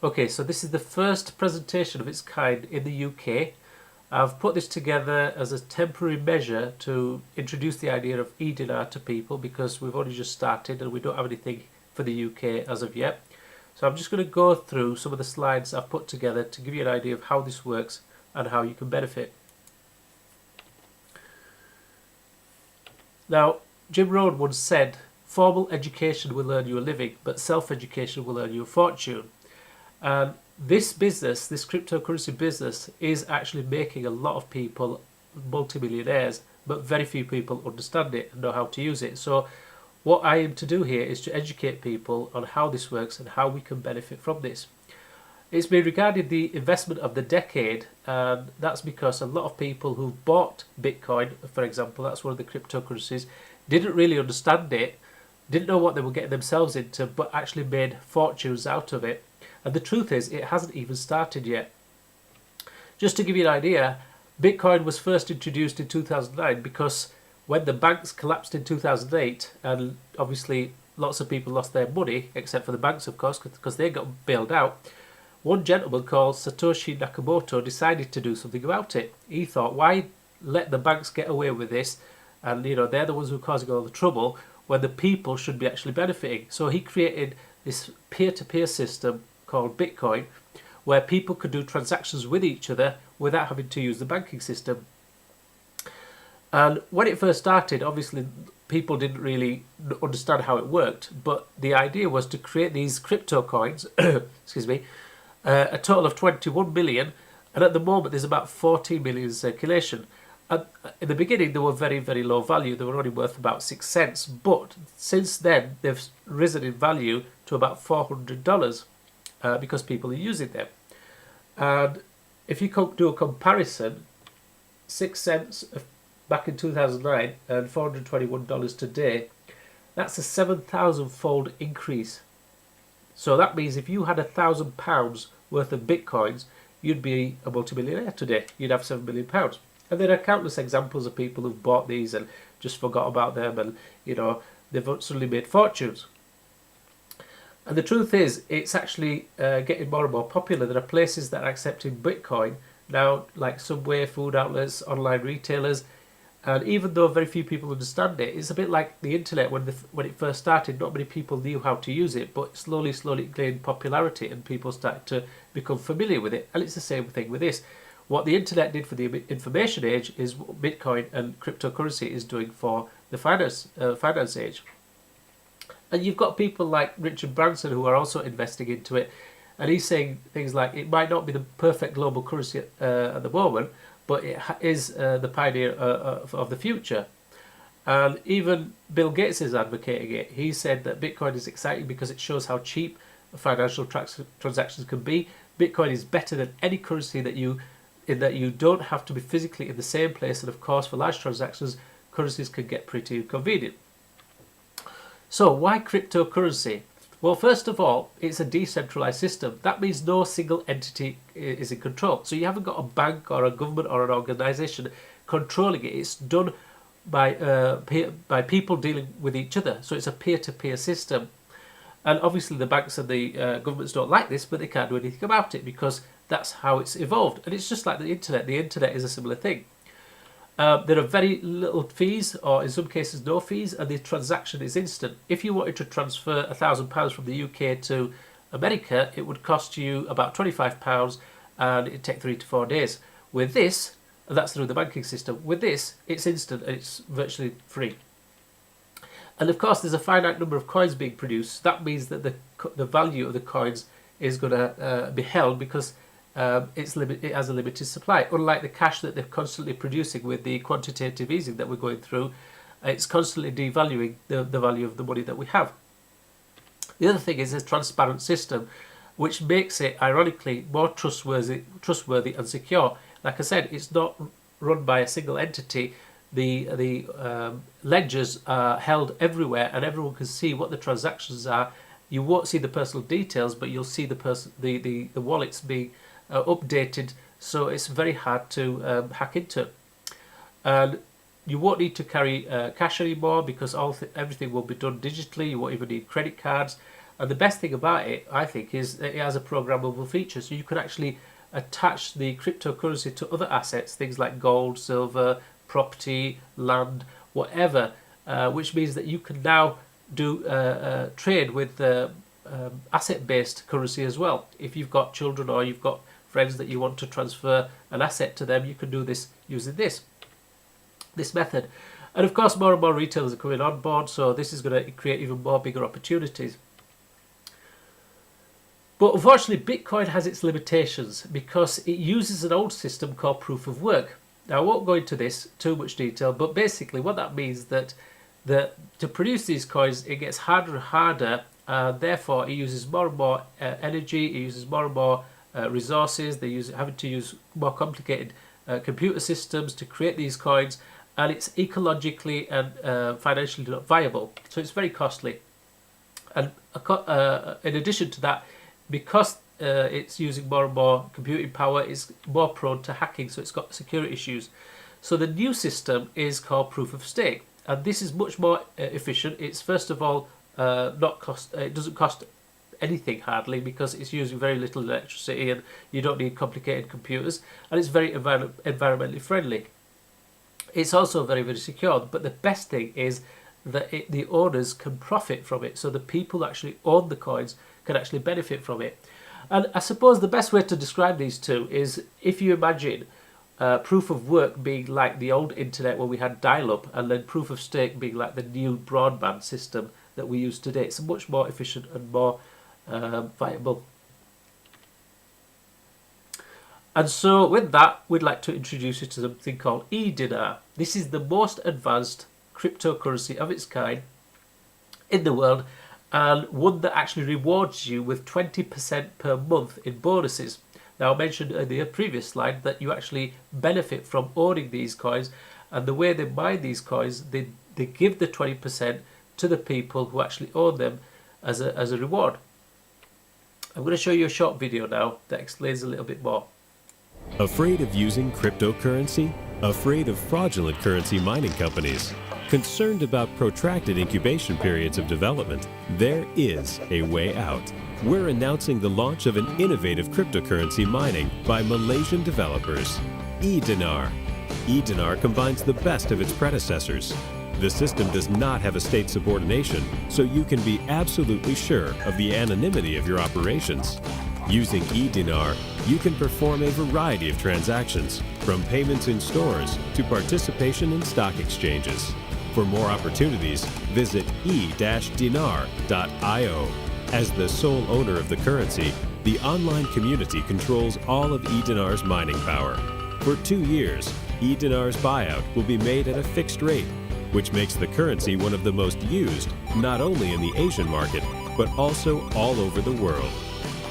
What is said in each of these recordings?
Okay, so this is the first presentation of its kind in the UK. I've put this together as a temporary measure to introduce the idea of E-Dinar to people because we've only just started and we don't have anything for the UK as of yet. So I'm just going to go through some of the slides I've put together to give you an idea of how this works and how you can benefit. Now, Jim Rohn once said, formal education will earn you a living, but self-education will earn you a fortune. And this business, this cryptocurrency business, is actually making a lot of people multimillionaires, but very few people understand it and know how to use it. So what I aim to do here is to educate people on how this works and how we can benefit from this. It's been regarded the investment of the decade, and that's because a lot of people who bought Bitcoin, for example, that's one of the cryptocurrencies, didn't really understand it, didn't know what they were getting themselves into, but actually made fortunes out of it. And the truth is, it hasn't even started yet. Just to give you an idea, Bitcoin was first introduced in 2009 because when the banks collapsed in 2008, and obviously lots of people lost their money, except for the banks, of course, because they got bailed out, one gentleman called Satoshi Nakamoto decided to do something about it. He thought, why let the banks get away with this? And, they're the ones who are causing all the trouble when the people should be actually benefiting. So he created this peer-to-peer system called Bitcoin, where people could do transactions with each other without having to use the banking system. And when it first started, obviously people didn't really understand how it worked, but the idea was to create these crypto coins, excuse me, a total of 21 million, and at the moment there's about 14 million in circulation. And in the beginning they were very, very low value. They were only worth about 6 cents, but since then they've risen in value to about $400 because people are using them. And if you do a comparison, 6 cents back in 2009 and $421 today, that's a 7,000-fold increase. So that means if you had £1,000 worth of bitcoins, you'd be a multimillionaire today. You'd have £7 million. And there are countless examples of people who've bought these and just forgot about them, and they've suddenly made fortunes. And the truth is, it's actually getting more and more popular. There are places that are accepting Bitcoin now, like Subway, food outlets, online retailers. And even though very few people understand it, it's a bit like the internet. When it first started, not many people knew how to use it, but slowly it gained popularity and people started to become familiar with it. And it's the same thing with this. What the internet did for the information age is what Bitcoin and cryptocurrency is doing for the finance age. And you've got people like Richard Branson who are also investing into it, and he's saying things like it might not be the perfect global currency at the moment, but it is the pioneer of the future. And even Bill Gates is advocating it. He said that Bitcoin is exciting because it shows how cheap financial transactions can be. Bitcoin is better than any currency in that you don't have to be physically in the same place, and of course for large transactions, currencies can get pretty inconvenient. So why cryptocurrency? Well, first of all, it's a decentralized system. That means no single entity is in control. So you haven't got a bank or a government or an organization controlling it. It's done by people dealing with each other. So it's a peer-to-peer system. And obviously the banks and the governments don't like this, but they can't do anything about it because that's how it's evolved. And it's just like the internet. The internet is a similar thing. There are very little fees, or in some cases no fees, and the transaction is instant. If you wanted to transfer £1,000 from the UK to America, it would cost you about £25 and it'd take 3 to 4 days. With this, and that's through the banking system, with this, it's instant and it's virtually free. And of course, there's a finite number of coins being produced. That means that the value of the coins is going to be held because it has a limited supply. Unlike the cash that they're constantly producing with the quantitative easing that we're going through, it's constantly devaluing the value of the money that we have. The other thing is a transparent system, which makes it, ironically, more trustworthy and secure. Like I said, it's not run by a single entity. The ledgers are held everywhere, and everyone can see what the transactions are. You won't see the personal details, but you'll see the wallets being updated, so it's very hard to hack into. And you won't need to carry cash anymore because everything will be done digitally. You won't even need credit cards. And the best thing about it, I think, is that it has a programmable feature. So you can actually attach the cryptocurrency to other assets, things like gold, silver, property, land, whatever, which means that you can now do trade with asset-based currency as well. If you've got children or you've got friends that you want to transfer an asset to them, you can do this using this method. And of course, more and more retailers are coming on board, so this is going to create even more bigger opportunities. But unfortunately, Bitcoin has its limitations because it uses an old system called proof of work. Now, I won't go into this too much detail, but basically what that means that to produce these coins, it gets harder and harder, therefore it uses more and more energy, it uses more and more resources, having to use more complicated computer systems to create these coins, and it's ecologically and financially not viable, so it's very costly. And in addition to that, because it's using more and more computing power, it's more prone to hacking, so it's got security issues. So the new system is called proof of stake, and this is much more efficient. It's first of all it doesn't cost anything hardly, because it's using very little electricity and you don't need complicated computers, and it's very environmentally friendly. It's also very, very secure, but the best thing is that the owners can profit from it, so the people who actually own the coins can actually benefit from it. And I suppose the best way to describe these two is if you imagine proof of work being like the old internet where we had dial-up, and then proof of stake being like the new broadband system that we use today. It's much more efficient and more viable. And so with that, we'd like to introduce you to something called E-Dinar. This is the most advanced cryptocurrency of its kind in the world, and one that actually rewards you with 20% per month in bonuses. Now, I mentioned in the previous slide that you actually benefit from owning these coins, and the way they mine these coins, they give the 20% to the people who actually own them as a reward. I'm going to show you a short video now that explains a little bit more. Afraid of using cryptocurrency? Afraid of fraudulent currency mining companies? Concerned about protracted incubation periods of development? There is a way out. We're announcing the launch of an innovative cryptocurrency mining by Malaysian developers, E-Dinar. E-Dinar combines the best of its predecessors. The system does not have a state subordination, so you can be absolutely sure of the anonymity of your operations. Using E-Dinar, you can perform a variety of transactions, from payments in stores to participation in stock exchanges. For more opportunities, visit e-dinar.io. As the sole owner of the currency, the online community controls all of E-Dinar's mining power. For 2 years, E-Dinar's buyout will be made at a fixed rate, which makes the currency one of the most used, not only in the Asian market, but also all over the world.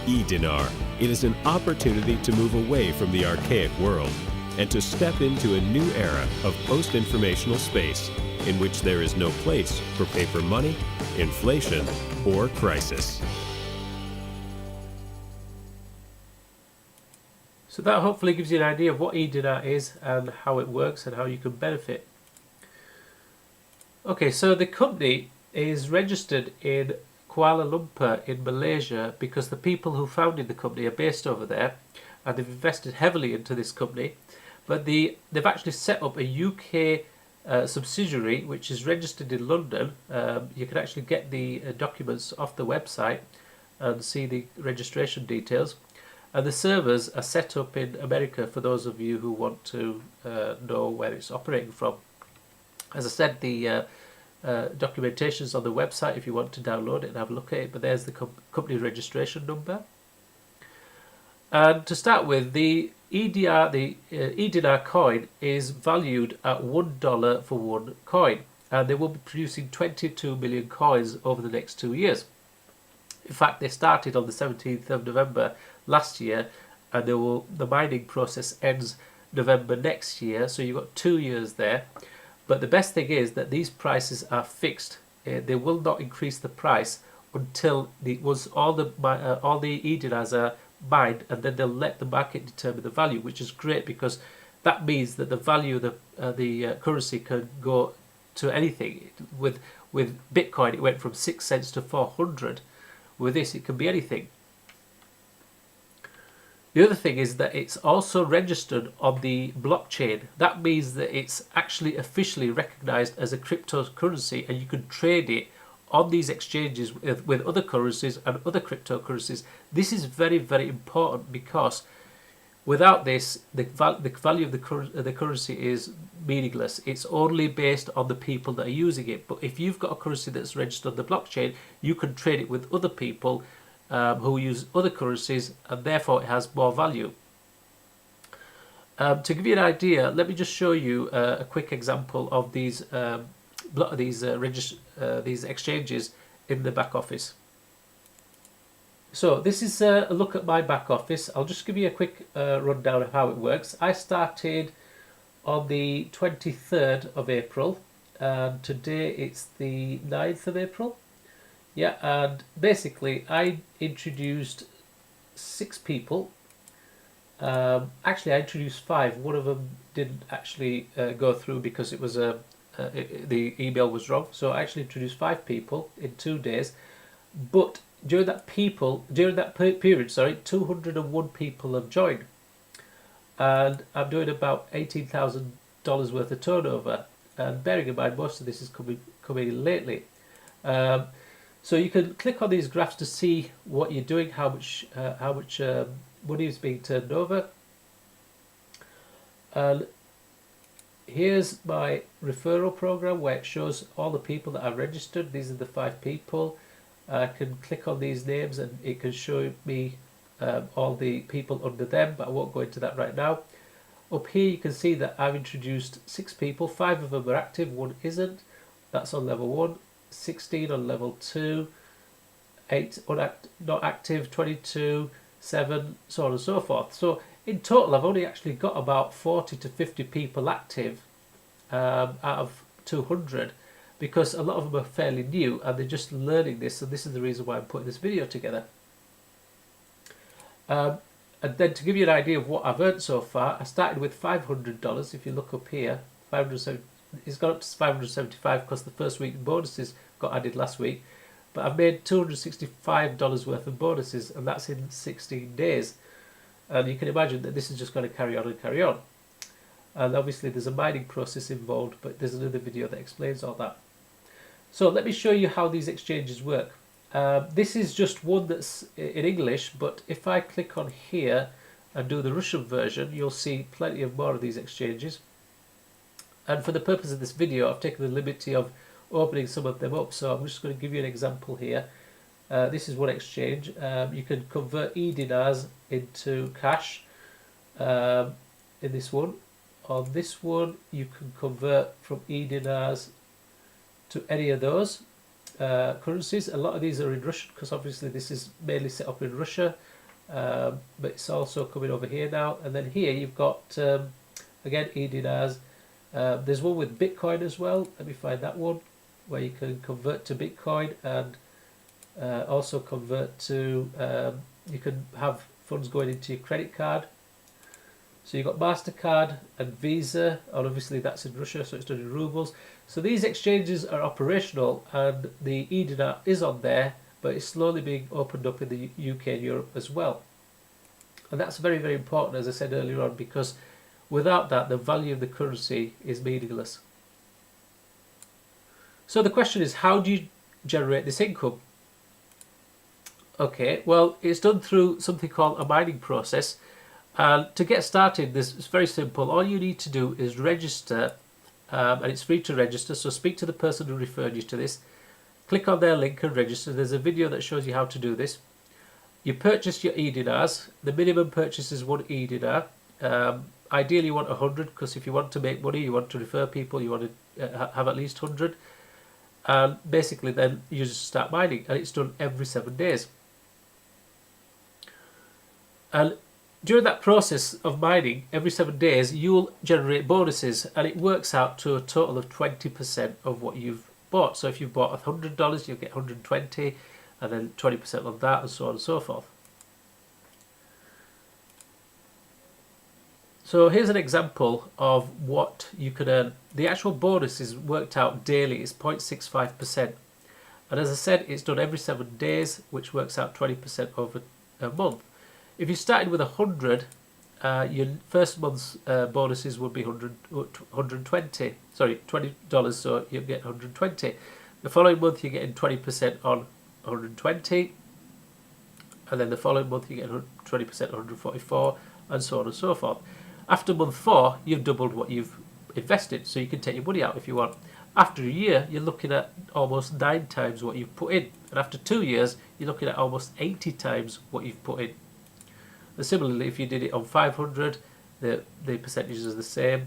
E-Dinar, it is an opportunity to move away from the archaic world and to step into a new era of post-informational space in which there is no place for paper money, inflation, or crisis. So that hopefully gives you an idea of what E-Dinar is and how it works and how you can benefit. Okay, so the company is registered in Kuala Lumpur in Malaysia because the people who founded the company are based over there, and they've invested heavily into this company. But they've actually set up a UK subsidiary which is registered in London. You can actually get the documents off the website and see the registration details. And the servers are set up in America for those of you who want to know where it's operating from. As I said, the documentation's on the website if you want to download it and have a look at it, but there's the company registration number. And to start with, the E-Dinar coin is valued at $1 for one coin, and they will be producing 22 million coins over the next 2 years. In fact, they started on the 17th of November last year, and the mining process ends November next year, so you've got 2 years there. But the best thing is that these prices are fixed. They will not increase the price until all the E-Dinars are mined, and then they'll let the market determine the value, which is great because that means that the value of the currency can go to anything. With Bitcoin, it went from 6 cents to 400, With this, it can be anything. The other thing is that it's also registered on the blockchain. That means that it's actually officially recognized as a cryptocurrency, and you can trade it on these exchanges with other currencies and other cryptocurrencies. This is very, very important, because without this, the value of the currency is meaningless. It's only based on the people that are using it. But if you've got a currency that's registered on the blockchain, you can trade it with other people who use other currencies, and therefore it has more value. To give you an idea, let me just show you a quick example of these exchanges in the back office. So this is a look at my back office. I'll just give you a quick rundown of how it works. I started on the 23rd of April, and today it's the 9th of April. Yeah, and basically I introduced 6 people. Actually, I introduced 5. One of them didn't actually go through because it was the email was wrong. So I actually introduced 5 people in 2 days. But during that period, 201 people have joined, and I'm doing about $18,000 worth of turnover. And bearing in mind, most of this is coming lately. So you can click on these graphs to see what you're doing, how much money is being turned over. And here's my referral program, where it shows all the people that I've registered. These are the 5 people. I can click on these names and it can show me all the people under them, but I won't go into that right now. Up here you can see that I've introduced 6 people. 5 of them are active, 1 isn't. That's on level 1. 16 on level 2, 8 not active, 22, 7, so on and so forth. So in total I've only actually got about 40 to 50 people active out of 200, because a lot of them are fairly new and they're just learning this, and this is the reason why I'm putting this video together. And then to give you an idea of what I've earned so far, I started with $500. If you look up here, it's gone up to 575 because the first week bonuses got added last week. But I've made $265 worth of bonuses, and that's in 16 days. And you can imagine that this is just going to carry on and carry on. And obviously there's a mining process involved, but there's another video that explains all that. So let me show you how these exchanges work. This is just one that's in English, but if I click on here and do the Russian version, you'll see plenty of more of these exchanges. And for the purpose of this video, I've taken the liberty of opening some of them up. So I'm just going to give you an example here. This is one exchange. You can convert E-Dinars into cash in this one. On this one, you can convert from E-Dinars to any of those currencies. A lot of these are in Russian because obviously this is mainly set up in Russia, but it's also coming over here now. And then here you've got, again, E-Dinars. There's one with Bitcoin as well. Let me find that one, where you can convert to Bitcoin and also convert to, you can have funds going into your credit card. So you've got MasterCard and Visa, and obviously that's in Russia, so it's done in rubles. So these exchanges are operational, and the E-Dinar is on there, but it's slowly being opened up in the UK and Europe as well. And that's very, very important, as I said earlier on, because without that, the value of the currency is meaningless. So the question is, how do you generate this income? Okay, well, it's done through something called a mining process. And to get started, it's very simple. All you need to do is register, and it's free to register. So speak to the person who referred you to this. Click on their link and register. There's a video that shows you how to do this. You purchase your E-Dinars. The minimum purchase is 1 E-Dinar. Ideally, you want 100, because if you want to make money, you want to refer people, you want to have at least 100. And basically, then you just start mining, and it's done every 7 days. And during that process of mining, every 7 days, you'll generate bonuses, and it works out to a total of 20% of what you've bought. So if you've bought $100, you'll get 120, and then 20% on that, and so on and so forth. So here's an example of what you can earn. The actual bonus is worked out daily. It's 0.65%. And as I said, it's done every 7 days, which works out 20% over a month. If you started with 100, your first month's bonuses would be 120. Sorry, $20. So you get 120. The following month you're getting 20% on 120, and then the following month you get 20% on 144, and so on and so forth. After month 4, you've doubled what you've invested, so you can take your money out if you want. After a year, you're looking at almost 9 times what you've put in, and after 2 years, you're looking at almost 80 times what you've put in. And similarly, if you did it on 500, the percentages are the same,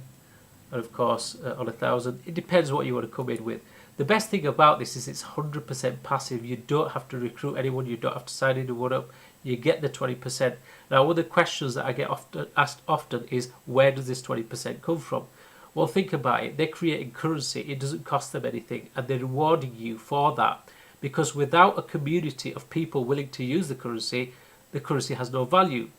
and of course on 1,000, it depends what you want to come in with. The best thing about this is it's 100% passive. You don't have to recruit anyone, you don't have to sign anyone up, you get the 20%. Now, one of the questions that I get asked often is, where does this 20% come from? Well, think about it. They're creating currency. It doesn't cost them anything, and they're rewarding you for that. Because without a community of people willing to use the currency has no value.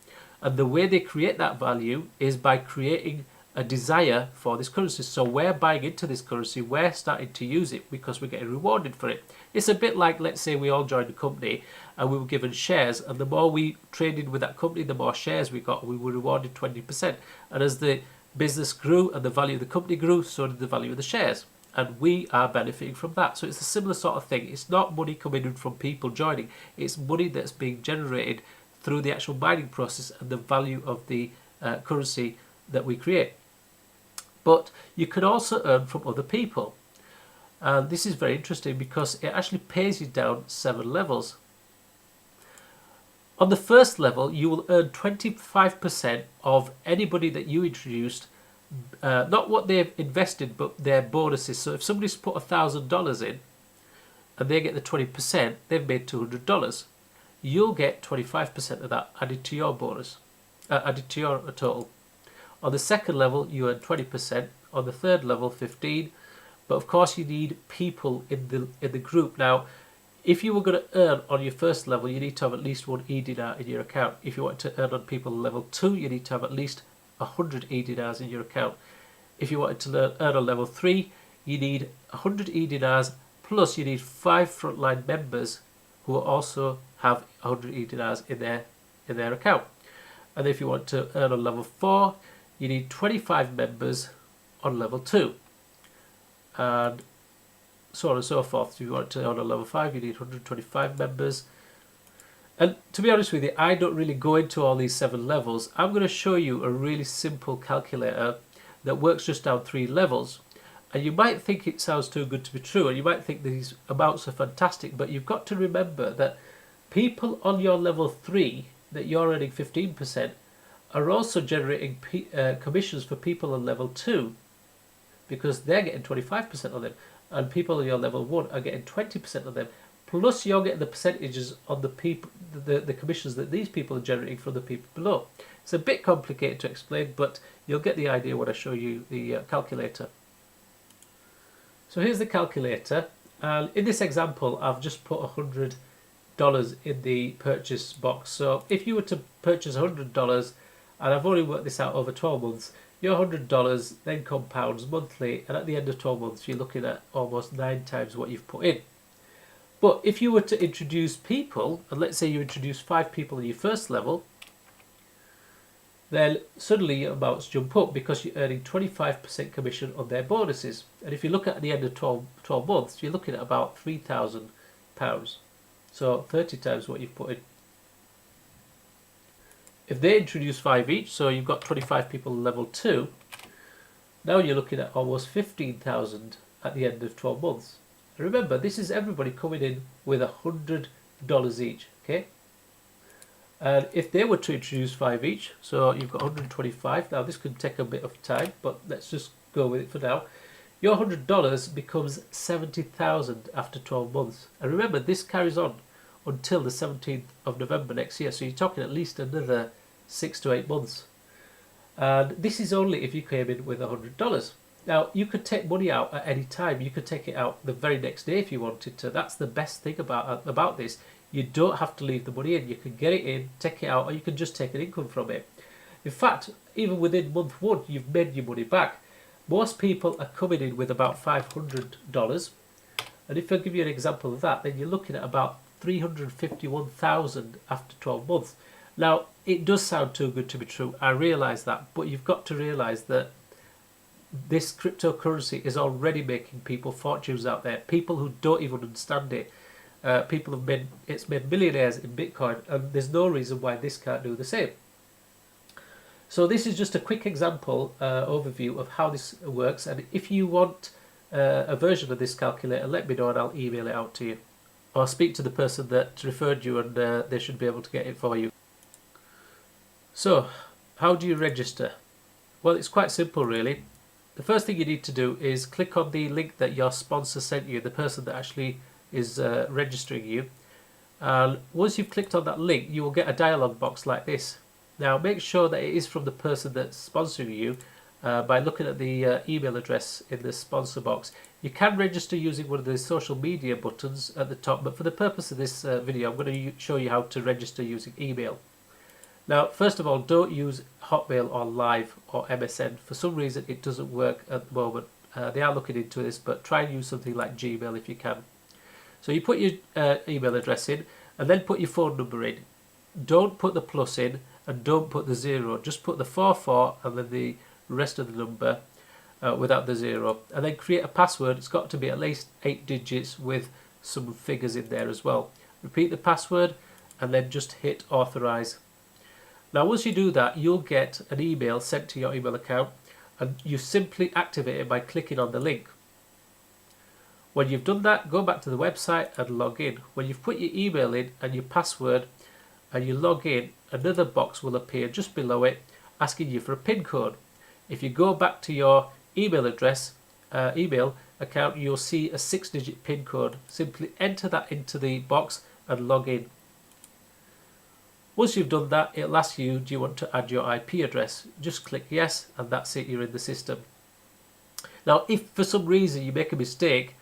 And the way they create that value is by creating a desire for this currency. So we're buying into this currency, we're starting to use it because we're getting rewarded for it. It's a bit like, let's say we all joined a company and we were given shares, and the more we traded with that company, the more shares we got. We were rewarded 20%. And as the business grew and the value of the company grew, so did the value of the shares. And we are benefiting from that. So it's a similar sort of thing. It's not money coming in from people joining. It's money that's being generated through the actual mining process and the value of the currency that we create. But you can also earn from other people. And this is very interesting because it actually pays you down 7 levels. On the first level, you will earn 25% of anybody that you introduced, not what they've invested, but their bonuses. So if somebody's put $1,000 in and they get the 20%, they've made $200. You'll get 25% of that added to your bonus, added to your total. On the second level, you earn 20%. On the third level, 15%. But of course, you need people in the group. Now, if you were going to earn on your first level, you need to have at least 1 E-Dinar in your account. If you want to earn on people level 2, you need to have at least 100 E-Dinars in your account. If you wanted to earn on level 3, you need 100 E-Dinars, plus you need 5 frontline members who will also have 100 E-Dinars in their account. And if you want to earn on level 4, you need 25 members on level 2. And so on and so forth. If you want to earn on level 5, you need 125 members. And to be honest with you, I don't really go into all these 7 levels. I'm going to show you a really simple calculator that works just down 3 levels. And you might think it sounds too good to be true, and you might think these amounts are fantastic, but you've got to remember that people on your level 3, that you're earning 15%, are also generating commissions for people on level 2, because they're getting 25% of them, and people on your level 1 are getting 20% of them, plus you're getting the percentages on the people, the commissions that these people are generating from the people below. It's a bit complicated to explain, but you'll get the idea when I show you the calculator. So here's the calculator, and in this example I've just put $100 in the purchase box. So if you were to purchase $100, and I've only worked this out over 12 months, your $100 then compounds monthly, and at the end of 12 months you're looking at almost 9 times what you've put in. But if you were to introduce people, and let's say you introduce 5 people in your first level, then suddenly your amounts jump up because you're earning 25% commission on their bonuses. And if you look at the end of 12 months, you're looking at about £3,000. So 30 times what you've put in. If they introduce 5 each, so you've got 25 people level 2, now you're looking at almost 15,000 at the end of 12 months. And remember, this is everybody coming in with $100 each, okay? And if they were to introduce 5 each, so you've got 125. Now this could take a bit of time, but let's just go with it for now. Your $100 becomes 70,000 after 12 months. And remember, this carries on until the 17th of November next year. So you're talking at least another 6 to 8 months. And this is only if you came in with $100. Now, you could take money out at any time. You could take it out the very next day if you wanted to. That's the best thing about this. You don't have to leave the money in. You can get it in, take it out, or you can just take an income from it. In fact, even within month 1, you've made your money back. Most people are coming in with about $500, And if I give you an example of that, then you're looking at about 351,000 after 12 months. Now, it does sound too good to be true, I realise that, but you've got to realise that this cryptocurrency is already making people fortunes out there, people who don't even understand it. People have made millionaires in Bitcoin, and there's no reason why this can't do the same. So this is just a quick example overview of how this works, and if you want a version of this calculator, let me know and I'll email it out to you, or speak to the person that referred you, and they should be able to get it for you. So how do you register? Well, it's quite simple really. The first thing you need to do is click on the link that your sponsor sent you, the person that actually is registering you. And once you've clicked on that link, you will get a dialog box like this. Now make sure that it is from the person that's sponsoring you by looking at the email address in the sponsor box. You can register using one of the social media buttons at the top, but for the purpose of this video, I'm going to show you how to register using email. Now, first of all, don't use Hotmail or Live or MSN. For some reason, it doesn't work at the moment. They are looking into this, but try and use something like Gmail if you can. So you put your email address in, and then put your phone number in. Don't put the plus in, and don't put the 0. Just put the 44 and then the rest of the number without the 0. And then create a password. It's got to be at least 8 digits with some figures in there as well. Repeat the password, and then just hit authorize. Now once you do that, you'll get an email sent to your email account, and you simply activate it by clicking on the link. When you've done that, go back to the website and log in. When you've put your email in and your password and you log in, another box will appear just below it asking you for a PIN code. If you go back to your email address, email account, you'll see a 6-digit PIN code. Simply enter that into the box and log in. Once you've done that, it'll ask you, do you want to add your IP address? Just click yes, and that's it, you're in the system. Now, if for some reason you make a mistake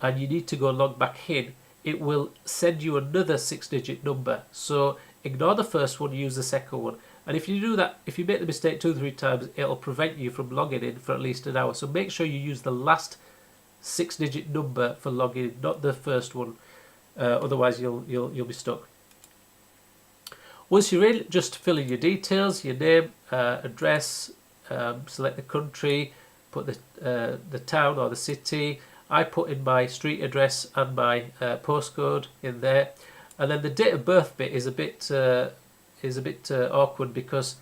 and you need to go log back in, it will send you another 6-digit number. So ignore the first one, use the second one. And if you do that, if you make the mistake 2 or 3 times, it'll prevent you from logging in for at least an hour. So make sure you use the last 6-digit number for logging in, not the first one. Otherwise, you'll be stuck. Once you're in, just fill in your details, your name, address, select the country, put the town or the city. I put in my street address and my postcode in there, and then the date of birth bit is a bit awkward, because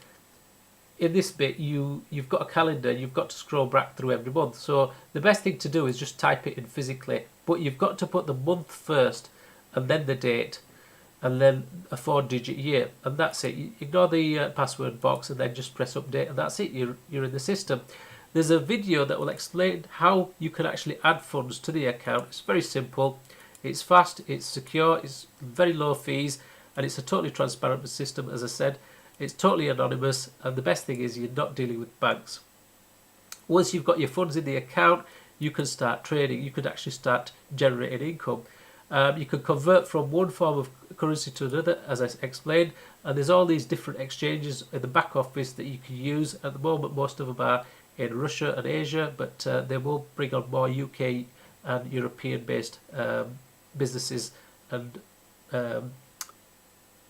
in this bit you've got a calendar, you've got to scroll back through every month. So the best thing to do is just type it in physically, but you've got to put the month first and then the date, and then a 4-digit year, and that's it. You ignore the password box and then just press update, and that's it, you're in the system. There's a video that will explain how you can actually add funds to the account. It's very simple, it's fast, it's secure, it's very low fees, and it's a totally transparent system. As I said, it's totally anonymous, and the best thing is you're not dealing with banks. Once you've got your funds in the account, you can start trading, you can actually start generating income. You can convert from one form of currency to another, as I explained, and there's all these different exchanges in the back office that you can use. At the moment, most of them are in Russia and Asia, but they will bring on more UK and European based businesses and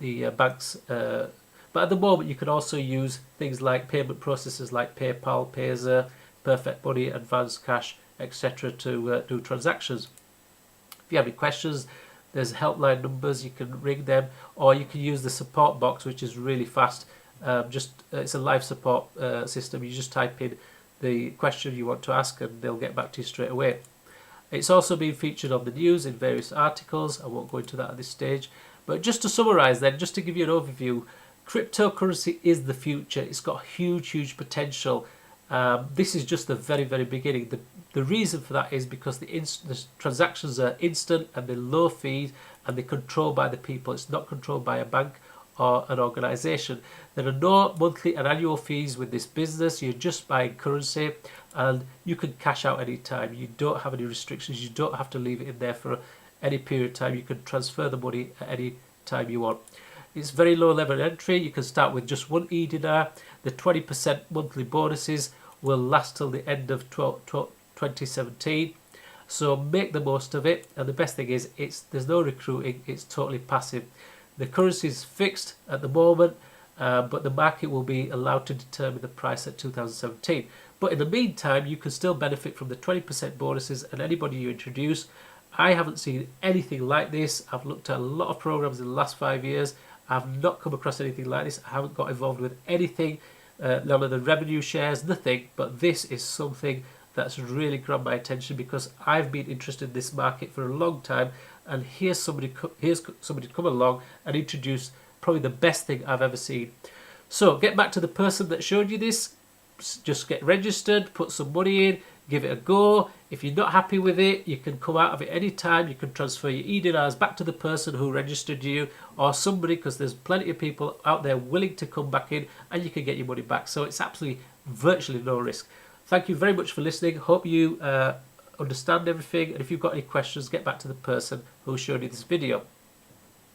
the banks. But at the moment, you can also use things like payment processors like PayPal, Pazer, Perfect Money, Advance Cash, etc. to do transactions. If you have any questions, there's helpline numbers, you can ring them, or you can use the support box, which is really fast. It's a live support system. You just type in the question you want to ask and they'll get back to you straight away. It's also been featured on the news in various articles. I won't go into that at this stage. But just to summarise then, just to give you an overview, cryptocurrency is the future. It's got huge potential. This is just the very beginning. The reason for that is because the transactions are instant and they're low fees and they're controlled by the people. It's not controlled by a bank or an organisation. There are no monthly and annual fees with this business. You're just buying currency and you can cash out any time. You don't have any restrictions. You don't have to leave it in there for any period of time. You can transfer the money at any time you want. It's very low level entry. You can start with just 1 E-Dinar. The 20% monthly bonuses will last till the end of 2017. So make the most of it. And the best thing is, there's no recruiting. It's totally passive. The currency is fixed at the moment, but the market will be allowed to determine the price at 2017. But in the meantime, you can still benefit from the 20% bonuses and anybody you introduce. I haven't seen anything like this. I've looked at a lot of programs in the last 5 years. I've not come across anything like this. I haven't got involved with anything, none of the revenue shares, nothing. But this is something that's really grabbed my attention because I've been interested in this market for a long time. And here's somebody come along and introduce probably the best thing I've ever seen. So get back to the person that showed you this. Just get registered, put some money in, give it a go. If you're not happy with it, you can come out of it anytime. You can transfer your E-Dinars back to the person who registered you or somebody, because there's plenty of people out there willing to come back in, and you can get your money back. So it's absolutely virtually no risk. Thank you very much for listening. Hope you understand everything. And if you've got any questions, get back to the person who showed you this video.